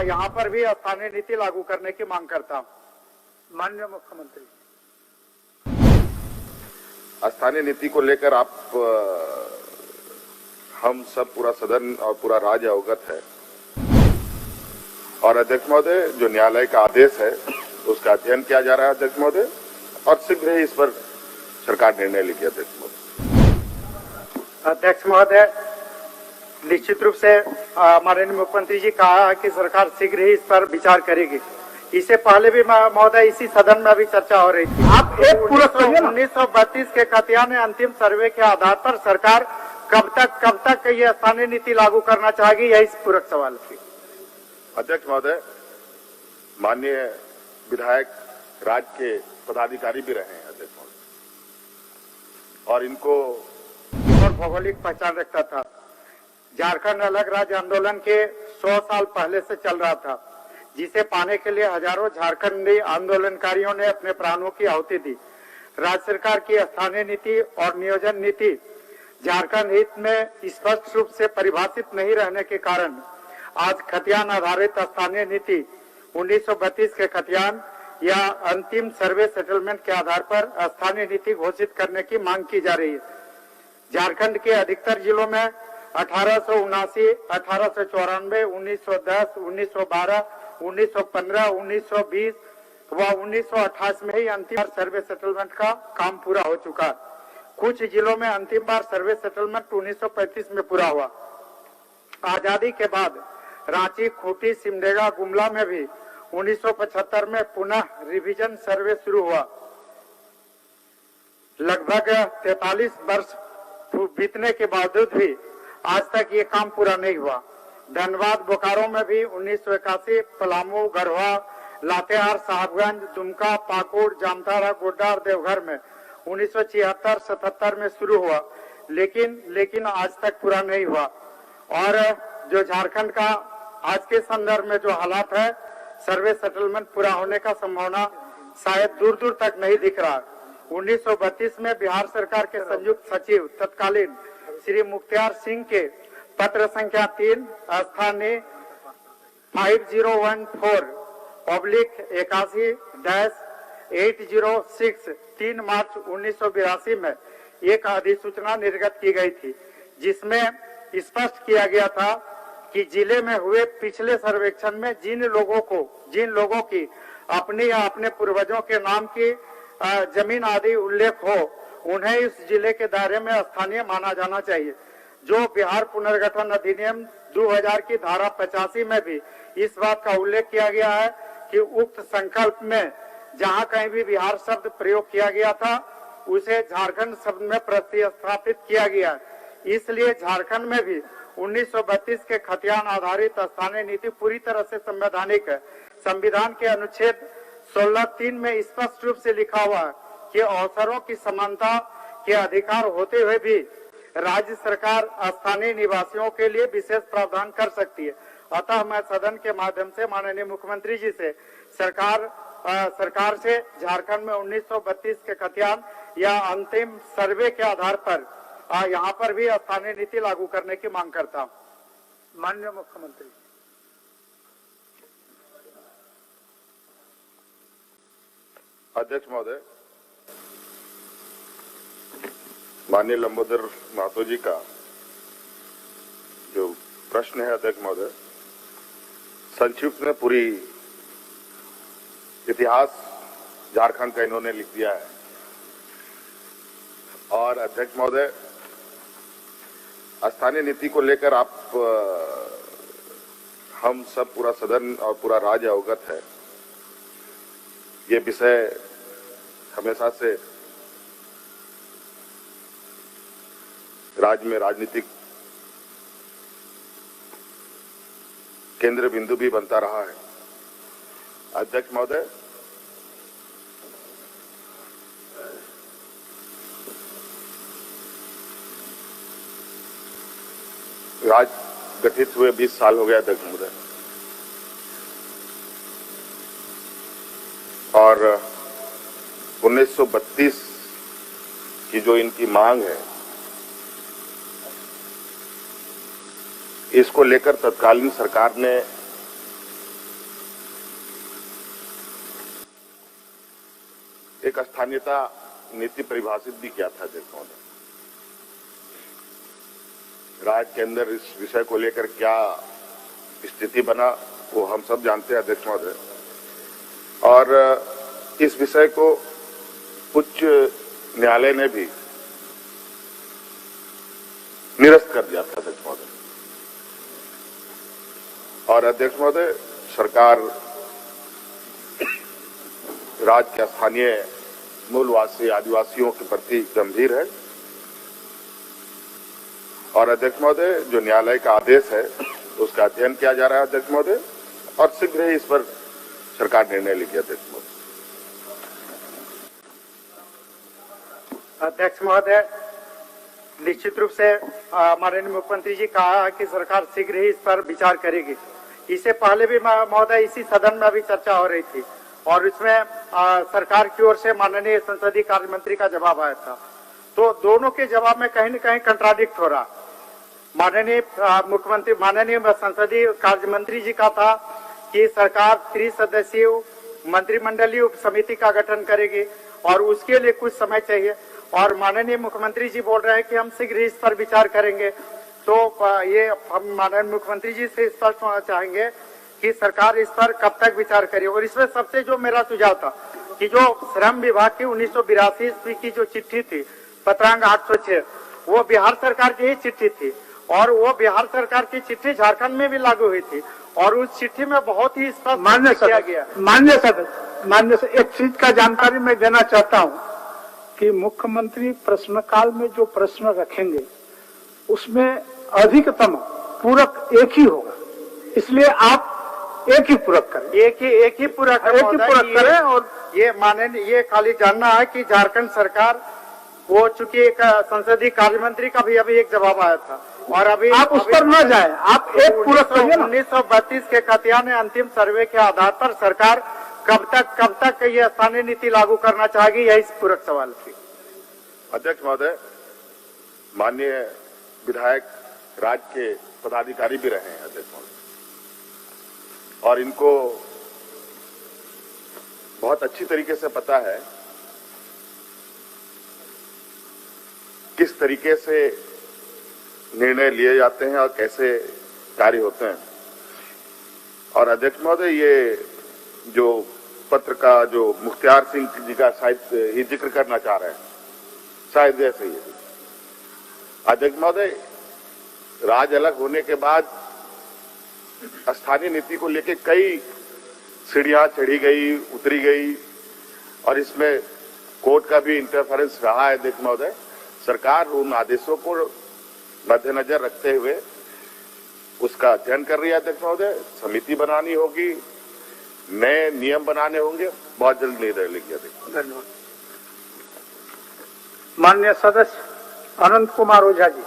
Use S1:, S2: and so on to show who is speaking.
S1: यहाँ पर भी स्थानीय नीति लागू करने की मांग करता हूँ। माननीय मुख्यमंत्री,
S2: स्थानीय नीति को लेकर आप हम सब पूरा सदन और पूरा राज्य अवगत है और अध्यक्ष महोदय जो न्यायालय का आदेश है उसका अध्ययन किया जा रहा है अध्यक्ष महोदय और शीघ्र ही इस पर सरकार निर्णय लेगी अध्यक्ष महोदय।
S1: अध्यक्ष महोदय, निश्चित रूप से माननीय मुख्यमंत्री जी कहा है कि सरकार शीघ्र ही इस पर विचार करेगी। इससे पहले भी महोदय इसी सदन में अभी चर्चा हो रही थी। आप एक पूरा 1932 के खतियान अंतिम सर्वे के आधार पर सरकार कब तक ये स्थानीय नीति लागू करना चाहेगी, यही पूरक सवाल थी।
S2: अध्यक्ष महोदय, माननीय विधायक राज्य के पदाधिकारी भी रहे हैं अध्यक्ष महोदय और इनको
S1: भौगोलिक पहचान रखता था। झारखंड अलग राज्य आंदोलन के 100 साल पहले से चल रहा था, जिसे पाने के लिए हजारों झारखंडी आंदोलनकारियों ने अपने प्राणों की आहुति दी। राज्य सरकार की स्थानीय नीति और नियोजन नीति झारखंड हित में स्पष्ट रूप से परिभाषित नहीं रहने के कारण आज खतियान आधारित स्थानीय नीति 1932 के खतियान या अंतिम सर्वे सेटलमेंट के आधार पर स्थानीय नीति घोषित करने की मांग की जा रही है। झारखंड के अधिकतर जिलों में 1879, 1894, 1910, 1912, 1915, 1920 व 1928 में ही अंतिम सर्वे सेटलमेंट का काम पूरा हो चुका है। कुछ जिलों में अंतिम बार सर्वे सेटलमेंट 1935 में पूरा हुआ। आजादी के बाद रांची, खूंटी, सिमडेगा, गुमला में भी 1975 में पुनः रिवीजन सर्वे शुरू हुआ। लगभग 43 वर्ष बीतने के बावजूद भी आज तक ये काम पूरा नहीं हुआ। धनबाद, बोकारो में भी 1981, पलामू, गढ़वा, लातेहार, साहबगंज, दुमका, पाकुड़, जामताड़ा, गोड्डा और देवघर में 1976-77 में शुरू हुआ, लेकिन आज तक पूरा नहीं हुआ। और जो झारखंड का आज के संदर्भ में जो हालात है, सर्वे सेटलमेंट पूरा होने का संभावना शायद दूर दूर तक नहीं दिख रहा। 1932 में बिहार सरकार के संयुक्त सचिव तत्कालीन श्री मुख्तियार सिंह के पत्र संख्या 3 स्थानीय 5015/81-806 3 मार्च 1982 में एक अधिसूचना निर्गत की गई थी, जिसमें स्पष्ट किया गया था कि जिले में हुए पिछले सर्वेक्षण में जिन लोगों की अपनी या अपने पूर्वजों के नाम की जमीन आदि उल्लेख हो, उन्हें इस जिले के दायरे में स्थानीय माना जाना चाहिए। जो बिहार पुनर्गठन अधिनियम 2000 की धारा 85 में भी इस बात का उल्लेख किया गया है कि उक्त संकल्प में जहां कहीं भी बिहार शब्द प्रयोग किया गया था, उसे झारखंड शब्द में प्रतिस्थापित किया गया। इसलिए झारखंड में भी 1932 के खतियान आधारित स्थानीय नीति पूरी तरह से संवैधानिक है। संविधान के अनुच्छेद 16(3) में स्पष्ट रूप से लिखा हुआ है कि अवसरों की समानता के अधिकार होते हुए भी राज्य सरकार स्थानीय निवासियों के लिए विशेष प्रावधान कर सकती है। अतः मैं सदन के माध्यम से माननीय मुख्यमंत्री जी से सरकार से झारखंड में 1932 के खतियान या अंतिम सर्वे के आधार पर यहाँ पर भी स्थानीय नीति लागू करने की मांग करता हूँ। माननीय मुख्यमंत्री।
S2: अध्यक्ष महोदय, माननीय लंबोदर महतो जी का जो प्रश्न है अध्यक्ष महोदय, संक्षिप्त में पूरी इतिहास झारखंड का इन्होंने लिख दिया है। और अध्यक्ष महोदय, स्थानीय नीति को लेकर आप हम सब पूरा सदन और पूरा राज्य अवगत है। ये विषय हमेशा से राज्य में राजनीतिक केंद्र बिंदु भी बनता रहा है। अध्यक्ष महोदय, राज्य गठित हुए 20 साल हो गया अध्यक्ष महोदय, और 1932 की जो इनकी मांग है, इसको लेकर तत्कालीन सरकार ने एक स्थानीयता नीति परिभाषित भी किया था अध्यक्ष महोदय। राज्य के अंदर इस विषय को लेकर क्या स्थिति बना वो हम सब जानते हैं अध्यक्ष महोदय, और इस विषय को उच्च न्यायालय ने भी निरस्त कर दिया था अध्यक्ष महोदय। और अध्यक्ष महोदय, सरकार राज्य के स्थानीय मूलवासी आदिवासियों के प्रति गंभीर है, और अध्यक्ष महोदय जो न्यायालय का आदेश है उसका अध्ययन किया जा रहा है अध्यक्ष महोदय, और शीघ्र ही इस पर सरकार निर्णय लेगी अध्यक्ष महोदय।
S1: अध्यक्ष महोदय, निश्चित रूप से माननीय मुख्यमंत्री जी कहा कि सरकार शीघ्र ही इस पर विचार करेगी। इससे पहले भी महोदय इसी सदन में अभी चर्चा हो रही थी और इसमें सरकार की ओर से माननीय संसदीय कार्य मंत्री का जवाब आया था, तो दोनों के जवाब में कहीं न कहीं कंट्राडिक्ट हो रहा। माननीय मुख्यमंत्री माननीय संसदीय कार्य मंत्री जी का था कि सरकार त्रिसदस्यीय मंत्रिमंडलीय उप समिति का गठन करेगी और उसके लिए कुछ समय चाहिए, और माननीय मुख्यमंत्री जी बोल रहे हैं कि हम शीघ्र ही इस पर विचार करेंगे। तो ये हम माननीय मुख्यमंत्री जी से स्पष्ट होना चाहेंगे कि सरकार इस पर कब तक विचार करे। और इसमें सबसे जो मेरा सुझाव था कि जो श्रम विभाग की 1982 ईस्वी की जो चिट्ठी थी पत्रांक 806, वो बिहार सरकार की ही चिट्ठी थी, और वो बिहार सरकार की चिट्ठी झारखंड में भी लागू हुई थी, और उस चिट्ठी में बहुत ही स्पष्ट किया गया।
S3: मान्य सदस्य, एक चीज का जानकारी मैं देना चाहता हूँ कि मुख्यमंत्री प्रश्नकाल में जो प्रश्न रखेंगे उसमें अधिकतम पूरक एक ही होगा, इसलिए आप एक ही पूरक करें।
S1: एक ही पूरक करें। और ये माननीय ये खाली जानना है कि झारखंड सरकार वो चूंकि एक संसदीय कार्य मंत्री का भी अभी एक जवाब आया था, और अभी
S3: आप उस पर न जाए, आप एक पूरक करिए ना।
S1: 1932 के खतियाने अंतिम सर्वे के आधार पर सरकार कब तक ये स्थानीय नीति लागू करना चाहेगी, यही पूरक सवाल थी।
S2: अध्यक्ष महोदय, माननीय विधायक राज्य के पदाधिकारी भी रहे हैं अध्यक्ष महोदय, और इनको बहुत अच्छी तरीके से पता है किस तरीके से निर्णय लिए जाते हैं और कैसे कार्य होते हैं। और अध्यक्ष महोदय, ये जो पत्र का जो मुख्तियार सिंह जी का शायद ही जिक्र करना चाह रहे हैं, शायद ऐसे ही। अध्यक्ष महोदय, राज्य अलग होने के बाद स्थानीय नीति को लेकर कई सीढ़ियां चढ़ी गई, उतरी गई, और इसमें कोर्ट का भी इंटरफेरेंस रहा है अध्यक्ष महोदय। सरकार उन आदेशों को मद्देनजर रखते हुए उसका अध्ययन कर रही है अध्यक्ष महोदय। समिति बनानी होगी, नए नियम बनाने होंगे, बहुत जल्द निर्णय लेंगे अध्यक्ष।
S3: धन्यवाद। माननीय सदस्य अनंत कुमार ओझा जी।